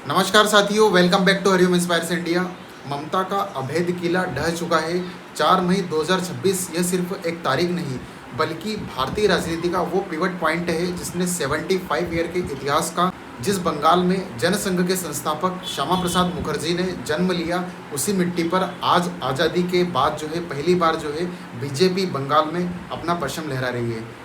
नमस्कार साथियों, welcome back to Hariom inspires India. Mamata का अभेद किला ढह चुका है। 4 मई 2026 यह सिर्फ एक तारीख नहीं बल्कि भारतीय राजनीति का वो पिवट पॉइंट है जिसने 75 ईयर के इतिहास का, जिस बंगाल में जनसंघ के संस्थापक श्यामा प्रसाद मुखर्जी ने जन्म लिया, उसी मिट्टी पर आज आज़ादी के बाद जो है पहली बार जो है बीजेपी बंगाल में अपना परचम लहरा रही है।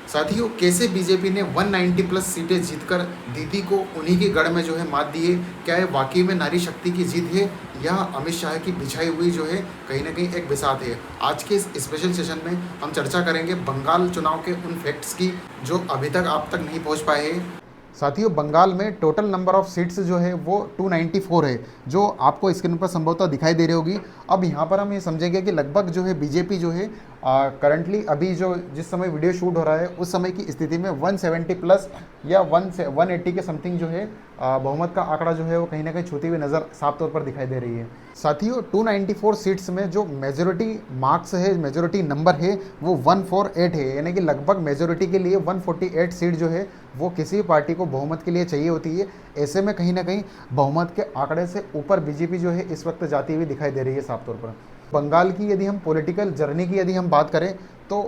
साथियों, कैसे बीजेपी ने 190 प्लस सीटें जीतकर दीदी को उन्हीं के गढ़ में जो है मात दी है। क्या ये वाकई में नारी शक्ति की जीत है या अमित शाह की बिछाई हुई जो है कहीं ना कहीं एक बिसात है। आज के इस स्पेशल सेशन में हम चर्चा करेंगे बंगाल चुनाव के उन फैक्ट्स की जो अभी तक आप तक नहीं पहुंच पाए हैं। साथियों, बंगाल में टोटल नंबर ऑफ सीट्स जो है वो 294 है, जो आपको स्क्रीन पर संभवतः दिखाई दे रही होगी। अब यहाँ पर हम ये समझेंगे कि लगभग जो है बीजेपी जो है करंटली अभी जो जिस समय वीडियो शूट हो रहा है उस समय की स्थिति में 170 प्लस या 180 के समथिंग जो है बहुमत का आंकड़ा जो है वो कहीं ना कहीं छूती हुई नज़र साफ तौर पर दिखाई दे रही है। साथियों, 294 सीट्स में जो मेजोरिटी मार्क्स है, मेजोरिटी नंबर है वो 148 है, यानी कि लगभग मेजोरिटी के लिए 148 सीट जो है वो किसी भी पार्टी को बहुमत के लिए चाहिए होती है। ऐसे में कहीं ना कहीं बहुमत के आंकड़े से ऊपर बीजेपी जो है इस वक्त जाती हुई दिखाई दे रही है साफ तौर पर। बंगाल की यदि हम पॉलिटिकल जर्नी की यदि हम बात करें तो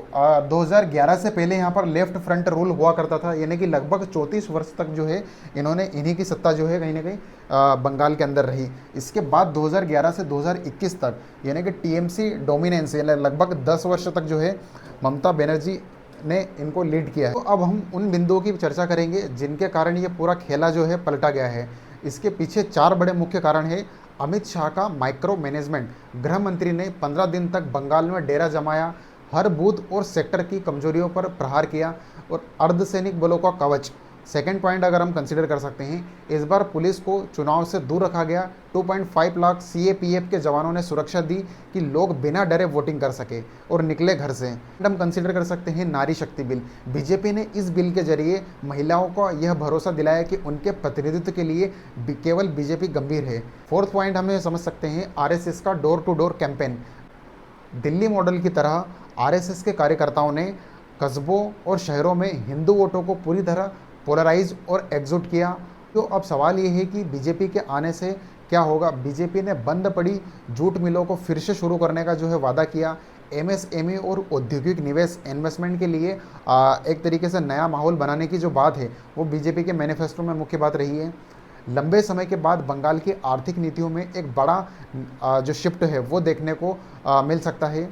2011 से पहले यहाँ पर लेफ्ट फ्रंट रूल हुआ करता था, यानी कि लगभग 34 वर्ष तक जो है इन्होंने इन्हीं की सत्ता जो है कहीं ना कहीं बंगाल के अंदर रही। इसके बाद 2011 से 2021 तक यानी कि टीएमसी डोमिनेंस यानी लगभग 10 वर्ष तक जो है ममता बनर्जी ने इनको लीड किया है। तो अब हम उन बिंदुओं की चर्चा करेंगे जिनके कारण ये पूरा खेला जो है पलटा गया है। इसके पीछे 4 बड़े मुख्य कारण हैं। अमित शाह का माइक्रो मैनेजमेंट। गृह मंत्री ने 15 दिन तक बंगाल में डेरा जमाया, हर बूथ और सेक्टर की कमजोरियों पर प्रहार किया और अर्धसैनिक बलों का कवच। सेकेंड पॉइंट अगर हम कंसिडर कर सकते हैं, इस बार पुलिस को चुनाव से दूर रखा गया। 2.5 लाख सीएपीएफ के जवानों ने सुरक्षा दी कि लोग बिना डरे वोटिंग कर सके और निकले घर से। हम कंसिडर कर सकते हैं नारी शक्ति बिल। बीजेपी ने इस बिल के जरिए महिलाओं को यह भरोसा दिलाया कि उनके प्रतिनिधित्व के लिए केवल बीजेपी गंभीर है। फोर्थ पॉइंट हमें समझ सकते हैं आरएसएस का door to door campaign. Delhi model की तरह आरएसएस के कार्यकर्ताओं ने कस्बों और शहरों में हिंदू वोटों को पूरी तरह पोलराइज और एग्जूट किया। तो अब सवाल ये है कि बीजेपी के आने से क्या होगा। बीजेपी ने बंद पड़ी जूट मिलों को फिर से शुरू करने का जो है वादा किया। एमएसएमई और औद्योगिक निवेश इन्वेस्टमेंट के लिए एक तरीके से नया माहौल बनाने की जो बात है वो बीजेपी के मैनिफेस्टो में मुख्य बात रही है। लंबे समय के बाद बंगाल की आर्थिक नीतियों में एक बड़ा जो शिफ्ट है वो देखने को मिल सकता है।